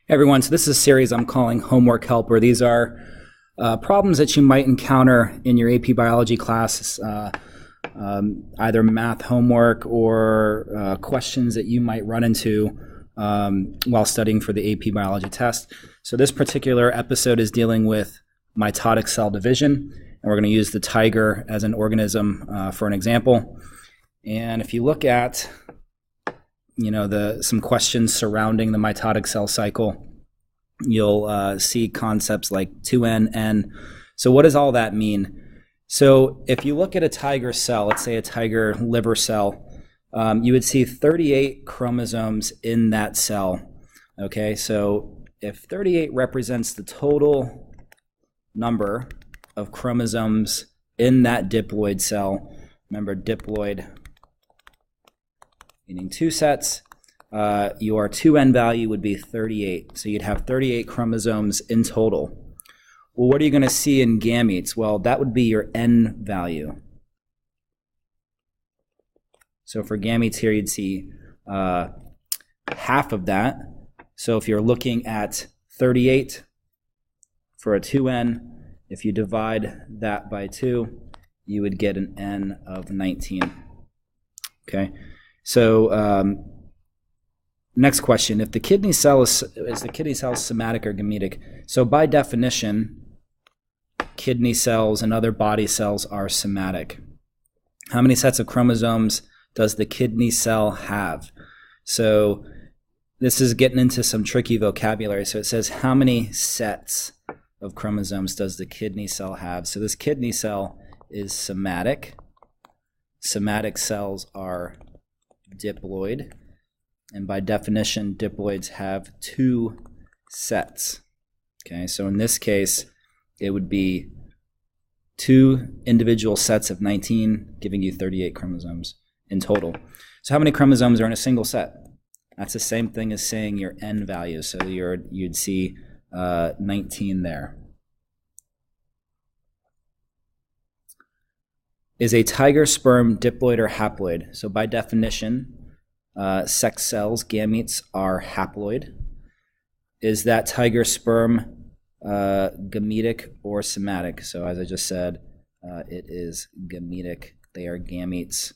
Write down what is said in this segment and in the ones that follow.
Hey everyone, so this is a series I'm calling Homework Helper. These are problems that you might encounter in your AP biology classes, either math homework or questions that you might run into while studying for the AP biology test. So this particular episode is dealing with mitotic cell division, and we're going to use the tiger as an organism for an example. And if you look at some questions surrounding the mitotic cell cycle, you'll see concepts like 2N, N. So what does all that mean? So if you look at a tiger cell, let's say a tiger liver cell, you would see 38 chromosomes in that cell. Okay, so if 38 represents the total number of chromosomes in that diploid cell, remember diploid meaning two sets, your 2N value would be 38. So you'd have 38 chromosomes in total. Well, what are you going to see in gametes? Well, that would be your N value. So for gametes here, you'd see half of that. So if you're looking at 38 for a 2N, if you divide that by 2, you would get an N of 19. Okay. So next question, if the kidney cell is the kidney cell somatic or gametic? So by definition, kidney cells and other body cells are somatic. How many sets of chromosomes does the kidney cell have? So this is getting into some tricky vocabulary. So it says how many sets of chromosomes does the kidney cell have? So this kidney cell is somatic. Somatic cells are diploid, and by definition diploids have 2 sets. Okay, so in this case it would be 2 individual sets of 19 giving you 38 chromosomes in total. So how many chromosomes are in a single set? That's the same thing as saying your N value, so you'd see 19 there. Is a tiger sperm diploid or haploid? So by definition, sex cells, gametes, are haploid. Is that tiger sperm gametic or somatic? So as I just said, it is gametic. They are gametes.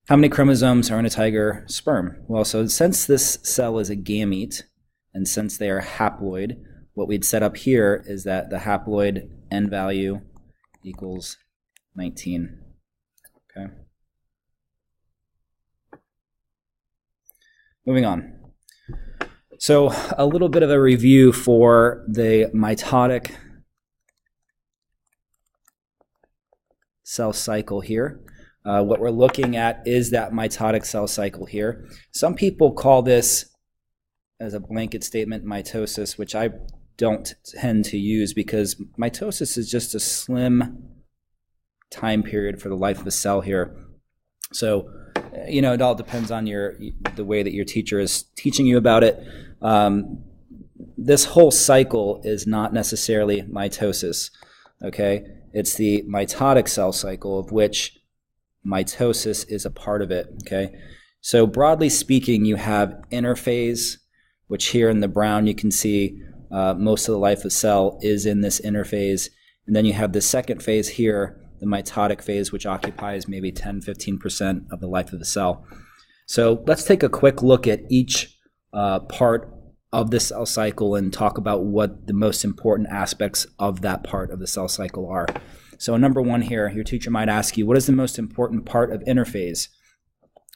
How many chromosomes are in a tiger sperm? Well, so since this cell is a gamete, and since they are haploid, what we'd set up here is that the haploid N value equals 19. Okay. Moving on. So a little bit of a review for the mitotic cell cycle here. What we're looking at is that mitotic cell cycle here. Some people call this, as a blanket statement, mitosis, which I don't tend to use because mitosis is just a slim time period for the life of a cell here. So, it all depends on the way that your teacher is teaching you about it. This whole cycle is not necessarily mitosis, okay? It's the mitotic cell cycle, of which mitosis is a part of it, okay? So broadly speaking, you have interphase, which here in the brown you can see most of the life of the cell is in this interphase. And then you have the second phase here, the mitotic phase, which occupies maybe 10-15% of the life of the cell. So let's take a quick look at each part of the cell cycle and talk about what the most important aspects of that part of the cell cycle are. So number one here, your teacher might ask you, what is the most important part of interphase?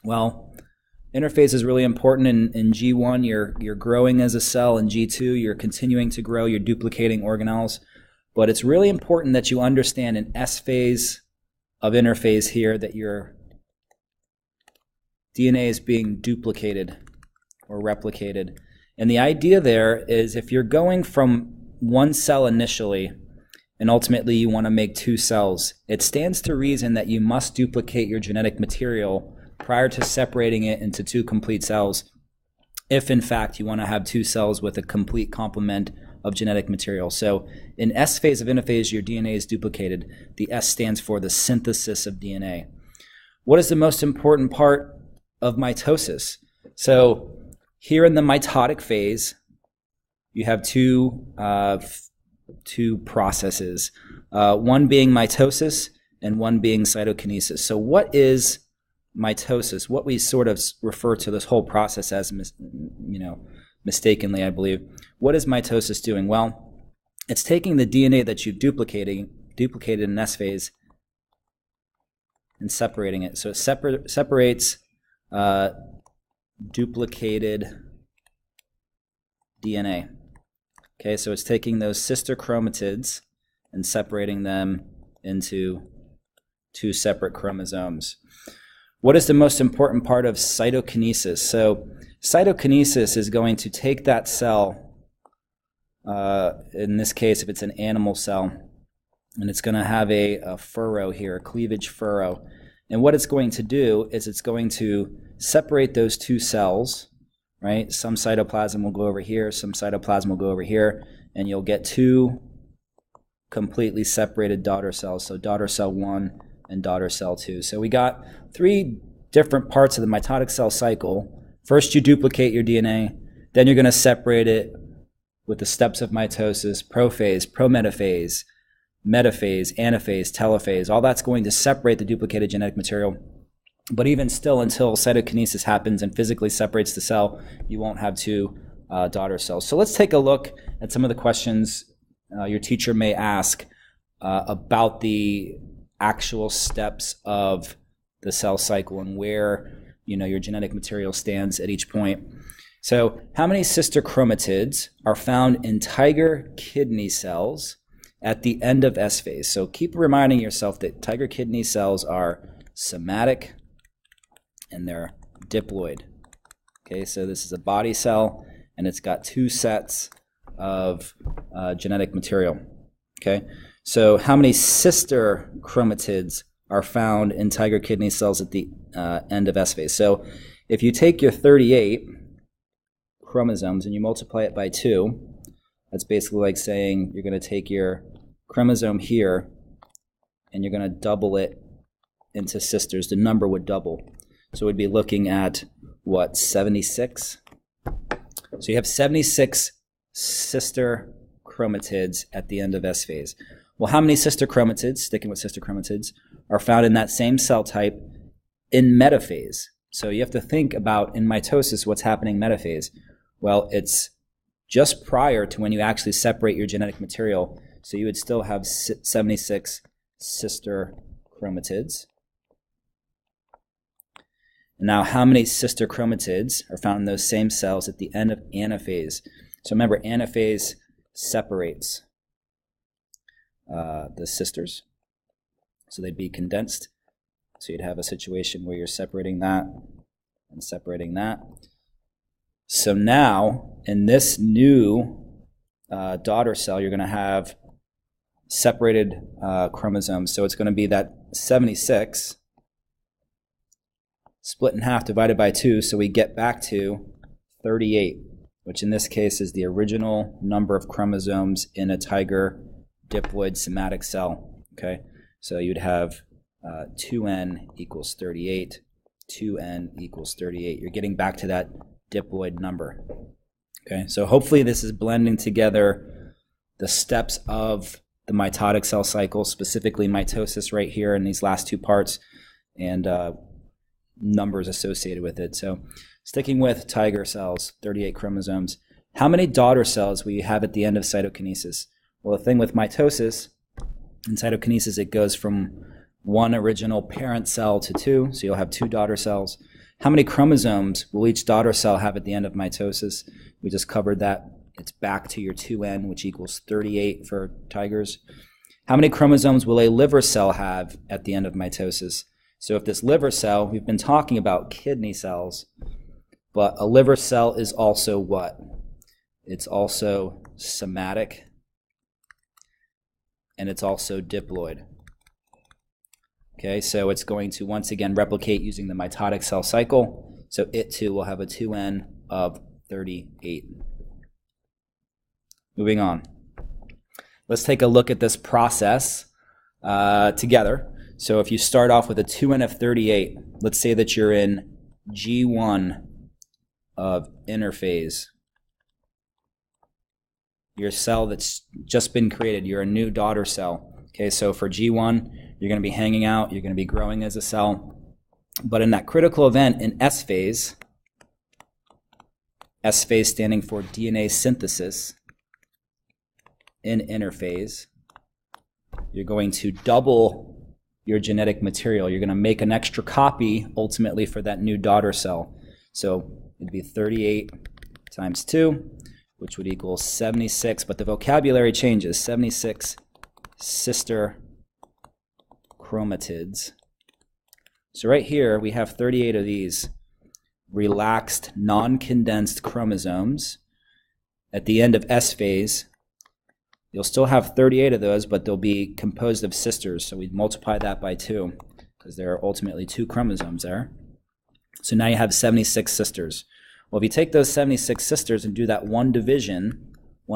Well, interphase is really important. In G1, you're growing as a cell. In G2, you're continuing to grow, you're duplicating organelles. But it's really important that you understand in S phase of interphase here that your DNA is being duplicated or replicated. And the idea there is if you're going from one cell initially and ultimately you want to make 2 cells, it stands to reason that you must duplicate your genetic material prior to separating it into 2 complete cells if in fact you want to have 2 cells with a complete complement of genetic material. So in S phase of interphase, your DNA is duplicated. The S stands for the synthesis of DNA. What is the most important part of mitosis? So here in the mitotic phase, you have two processes, one being mitosis and one being cytokinesis. So what is mitosis? What we sort of refer to this whole process as, mistakenly, I believe. What is mitosis doing? Well, it's taking the DNA that you've duplicated in S phase and separating it. So it separates duplicated DNA. Okay, so it's taking those sister chromatids and separating them into two separate chromosomes. What is the most important part of cytokinesis? So cytokinesis is going to take that cell, in this case if it's an animal cell, and it's going to have a furrow here, a cleavage furrow. And what it's going to do is it's going to separate those two cells, right? Some cytoplasm will go over here, some cytoplasm will go over here, and you'll get two completely separated daughter cells, so daughter cell 1 and daughter cell 2. So we got three different parts of the mitotic cell cycle. First, you duplicate your DNA, then you're going to separate it with the steps of mitosis, prophase, prometaphase, metaphase, anaphase, telophase. All that's going to separate the duplicated genetic material. But even still, until cytokinesis happens and physically separates the cell, you won't have two daughter cells. So let's take a look at some of the questions your teacher may ask about the actual steps of the cell cycle and where your genetic material stands at each point. So how many sister chromatids are found in tiger kidney cells at the end of S phase? So keep reminding yourself that tiger kidney cells are somatic and they're diploid. Okay, so this is a body cell and it's got two sets of genetic material. Okay, so how many sister chromatids are found in tiger kidney cells at the end of S phase? So if you take your 38 chromosomes and you multiply it by 2, that's basically like saying you're going to take your chromosome here and you're going to double it into sisters. The number would double. So we'd be looking at, what, 76? So you have 76 sister chromatids at the end of S phase. Well, how many sister chromatids, sticking with sister chromatids, are found in that same cell type in metaphase? So you have to think about, in mitosis, what's happening in metaphase. Well, it's just prior to when you actually separate your genetic material. So you would still have 76 sister chromatids. Now, how many sister chromatids are found in those same cells at the end of anaphase? So remember, anaphase separates the sisters. So they'd be condensed. So you'd have a situation where you're separating that and separating that. So now, in this new daughter cell, you're going to have separated chromosomes. So it's going to be that 76 split in half divided by 2, so we get back to 38, which in this case is the original number of chromosomes in a tiger diploid somatic cell. Okay, so you'd have 2n equals 38, 2n equals 38. You're getting back to that diploid number. Okay, so hopefully this is blending together the steps of the mitotic cell cycle, specifically mitosis right here in these last two parts, and numbers associated with it. So sticking with tiger cells, 38 chromosomes, how many daughter cells will you have at the end of cytokinesis? Well, the thing with mitosis and cytokinesis, it goes from one original parent cell to 2, so you'll have 2 daughter cells. How many chromosomes will each daughter cell have at the end of mitosis? We just covered that. It's back to your 2n, which equals 38 for tigers. How many chromosomes will a liver cell have at the end of mitosis? So if this liver cell, we've been talking about kidney cells, but a liver cell is also what? It's also somatic, and it's also diploid. Okay, so it's going to once again replicate using the mitotic cell cycle. So it too will have a 2n of 38. Moving on. Let's take a look at this process together. So if you start off with a 2n of 38, let's say that you're in G1 of interphase. your cell that's just been created. You're a new daughter cell. Okay, so for G1, you're going to be hanging out, you're going to be growing as a cell. But in that critical event in S phase standing for DNA synthesis, in interphase, you're going to double your genetic material. You're going to make an extra copy ultimately for that new daughter cell. So it'd be 38 times 2, which would equal 76, but the vocabulary changes. 76 sister chromatids. So right here we have 38 of these relaxed, non-condensed chromosomes. At the end of S phase, you'll still have 38 of those, but they'll be composed of sisters. So we'd multiply that by 2 because there are ultimately 2 chromosomes there. So now you have 76 sisters. Well, if you take those 76 sisters and do that one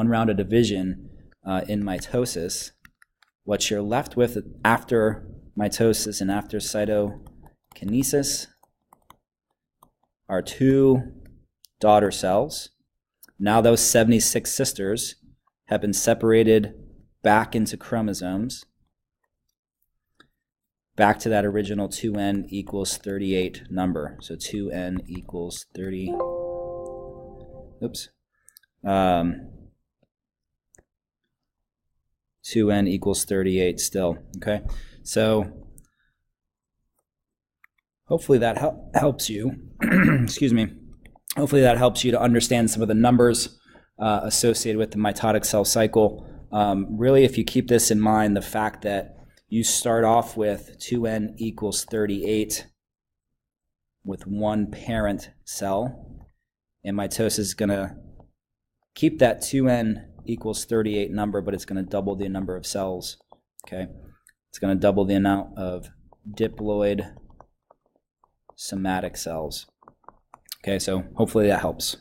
round of division in mitosis, what you're left with after mitosis and after cytokinesis are 2 daughter cells. Now those 76 sisters have been separated back into chromosomes, back to that original 2n equals 38 number. So 2n equals 30. Oops. 2n equals 38 still. Okay. So hopefully that helps you. Excuse me. Hopefully that helps you to understand some of the numbers associated with the mitotic cell cycle. Really, if you keep this in mind, the fact that you start off with 2n equals 38 with one parent cell, and mitosis is going to keep that 2n equals 38 number, but it's going to double the number of cells. Okay, it's going to double the amount of diploid somatic cells. Okay, so hopefully that helps.